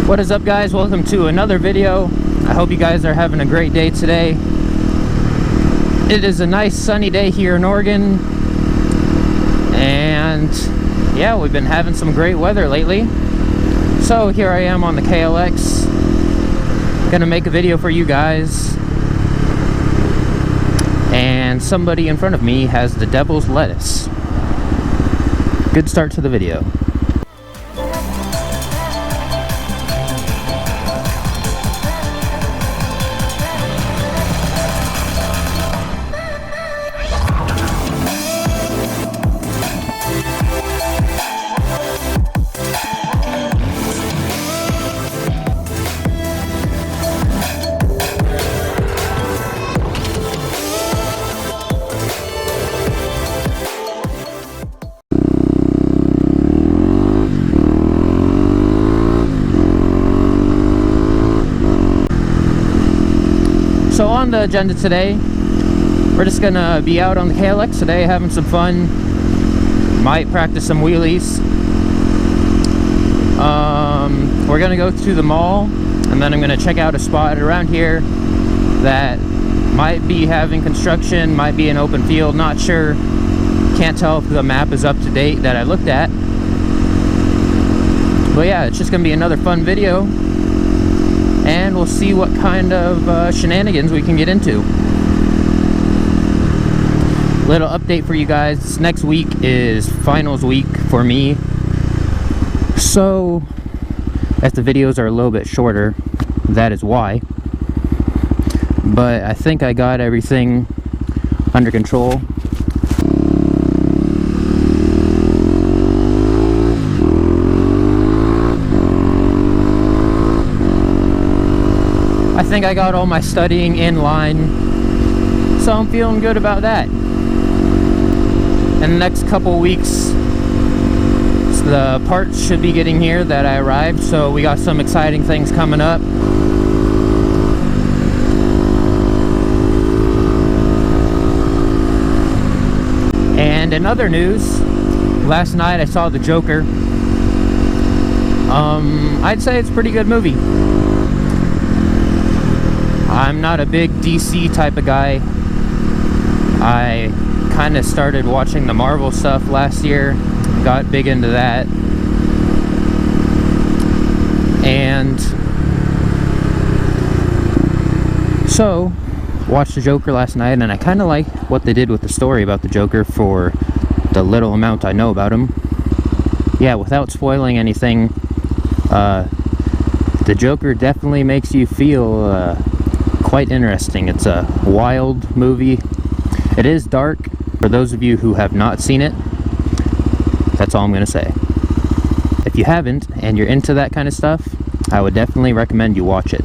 What is up, guys? Welcome to another video. I hope you guys are having a great day today. It is a nice sunny day here in Oregon, and yeah, we've been having some great weather lately. So here I am on the KLX, gonna make a video for you guys, and somebody in front of me has the devil's lettuce. Good start to the video. So on the agenda today, we're just gonna be out on the KLX today, having some fun. Might practice some wheelies. We're gonna go to the mall, and then I'm gonna check out a spot around here that might be having construction, might be an open field, not sure. Can't tell if the map is up to date that I looked at. But yeah, it's just gonna be another fun video, and we'll see what kind of shenanigans we can get into. Little update for you guys. Next week is finals week for me, so if the videos are a little bit shorter, that is why. But I think I got everything under control. I think I got all my studying in line, so I'm feeling good about that. In the next couple weeks, the parts should be getting here that I arrived, so we got some exciting things coming up. And in other news, last night I saw The Joker. I'd say it's a pretty good movie. I'm not a big DC type of guy. I kind of started watching the Marvel stuff last year, got big into that, and so watched The Joker last night, and I kind of like what they did with the story about the Joker for the little amount I know about him. Yeah, without spoiling anything, the Joker definitely makes you feel quite interesting. It's a wild movie. It is dark. For those of you who have not seen it, that's all I'm gonna say. If you haven't and you're into that kind of stuff, I would definitely recommend you watch it.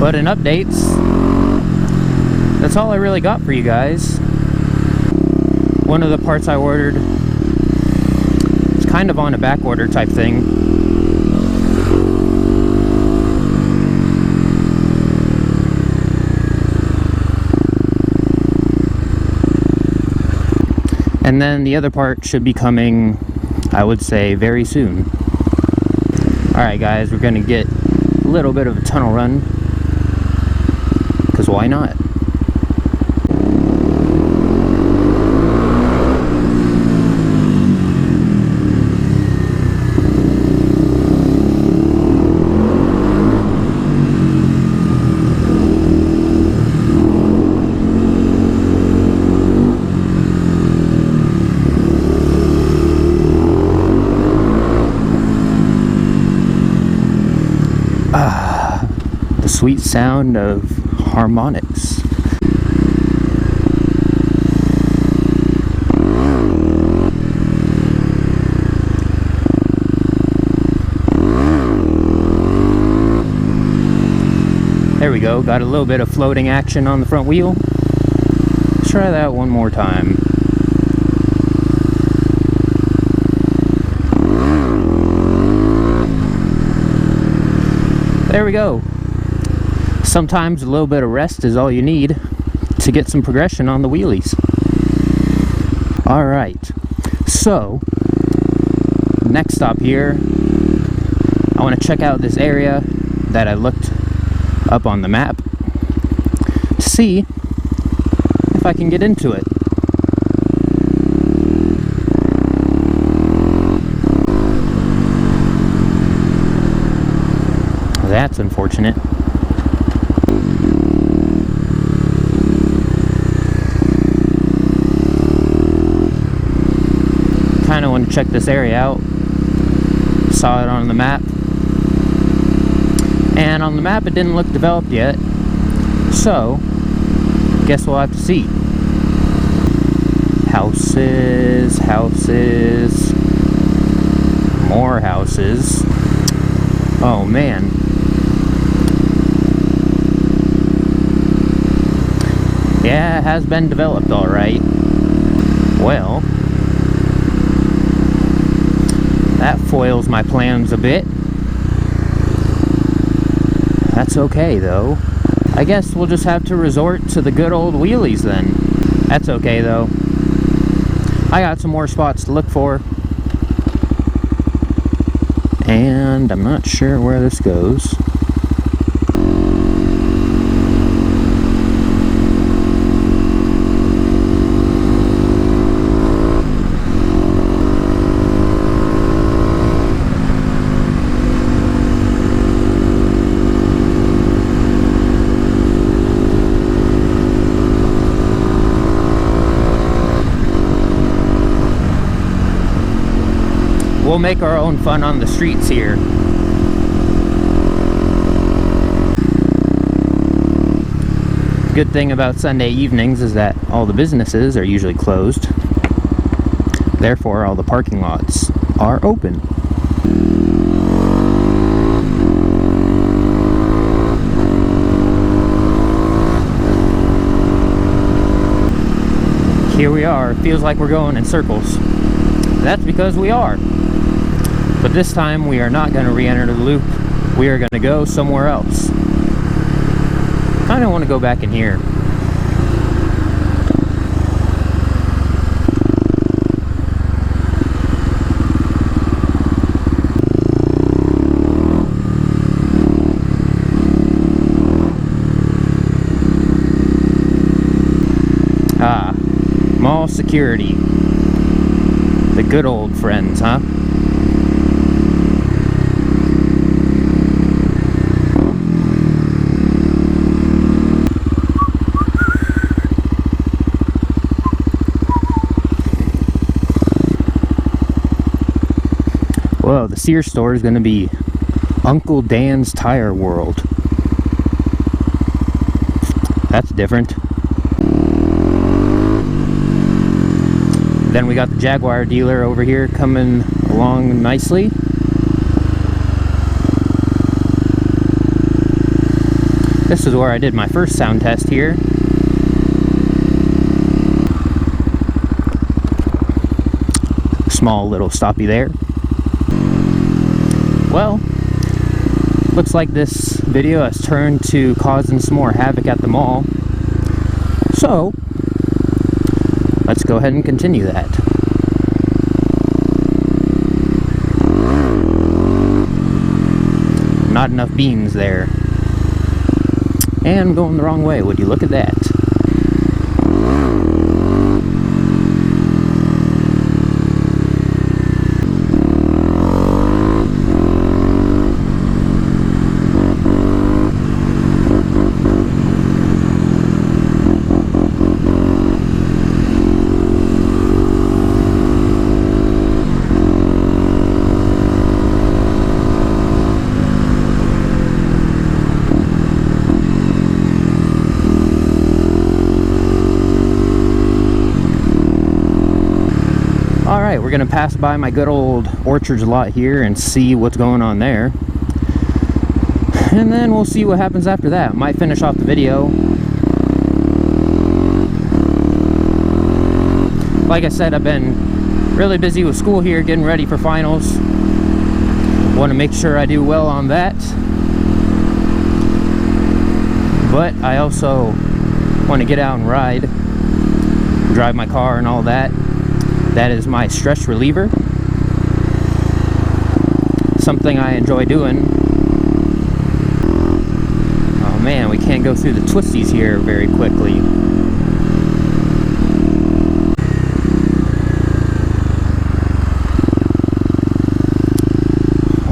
But in updates, that's all I really got for you guys. One of the parts I ordered, it's kind of on a back order type thing. And then the other part should be coming, I would say, very soon. Alright guys, we're gonna get a little bit of a tunnel run, because why not? The sweet sound of harmonics. There we go, got a little bit of floating action on the front wheel. Let's try that one more time. There we go. Sometimes a little bit of rest is all you need to get some progression on the wheelies. Alright, so next stop here, I want to check out this area that I looked up on the map to see if I can get into it. That's unfortunate. Kind of want to check this area out. Saw it on the map, and on the map it didn't look developed yet, so guess we'll have to see. Houses, houses, more houses. Oh man. Yeah, it has been developed alright. Well, that foils my plans a bit. That's okay though. I guess we'll just have to resort to the good old wheelies then. That's okay though. I got some more spots to look for. And I'm not sure where this goes. We'll make our own fun on the streets here. Good thing about Sunday evenings is that all the businesses are usually closed. Therefore, all the parking lots are open. Here we are. It feels like we're going in circles. That's because we are. But this time we are not going to re-enter the loop. We are going to go somewhere else. I don't want to go back in here. Ah, mall security. The good old friends, huh? Whoa, the Sears store is going to be Uncle Dan's Tire World. That's different. Then we got the Jaguar dealer over here coming along nicely. This is where I did my first sound test here. Small little stoppy there. Well, looks like this video has turned to causing some more havoc at the mall. So, let's go ahead and continue that. Not enough beans there. And I'm going the wrong way. Would you look at that? Alright, we're going to pass by my good old Orchards lot here and see what's going on there. And then we'll see what happens after that. Might finish off the video. Like I said, I've been really busy with school here, getting ready for finals. Want to make sure I do well on that. But I also want to get out and ride, drive my car and all that. That is my stress reliever. something I enjoy doing. Oh man, we can't go through the twisties here very quickly.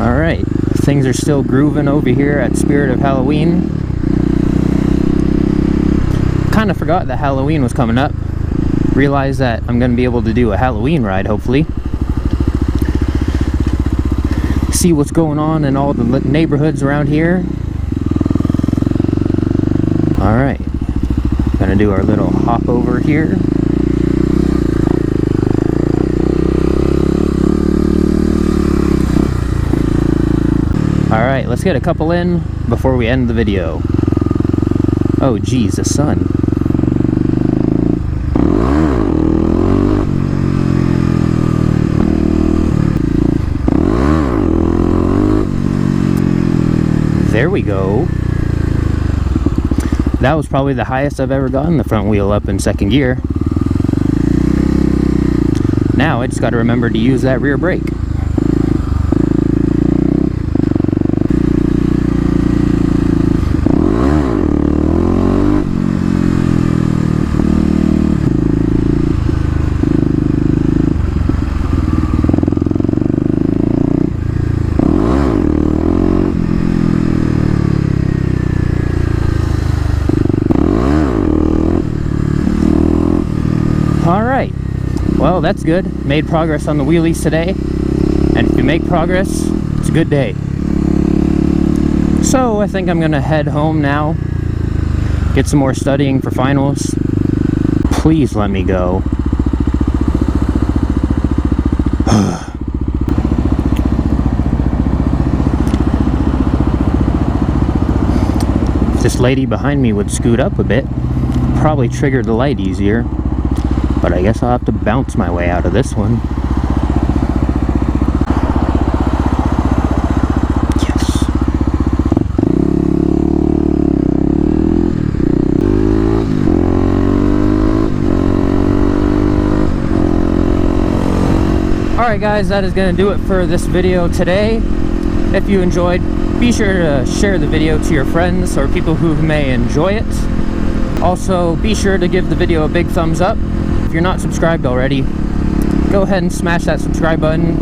Alright, things are still grooving over here at Spirit of Halloween. Kind of forgot that Halloween was coming up. Realized that I'm going to be able to do a Halloween ride, hopefully. See what's going on in all the neighborhoods around here. Alright, gonna do our little hop over here. Alright, let's get a couple in before we end the video. Oh geez, the sun. There we go. That was probably the highest I've ever gotten the front wheel up in second gear. Now I just got to remember to use that rear brake. Alright, well that's good. Made progress on the wheelies today, and if you make progress, it's a good day. So I think I'm gonna head home now, get some more studying for finals. Please let me go. If this lady behind me would scoot up a bit, probably trigger the light easier. But I guess I'll have to bounce my way out of this one. Yes. Alright guys, that is going to do it for this video today. If you enjoyed, be sure to share the video to your friends or people who may enjoy it. Also, be sure to give the video a big thumbs up. If you're not subscribed already, go ahead and smash that subscribe button.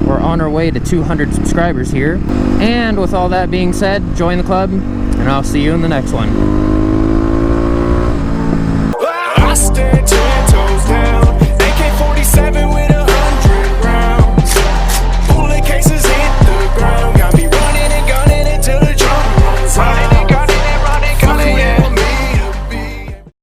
We're on our way to 200 subscribers here. And with all that being said, join the club, and I'll see you in the next one.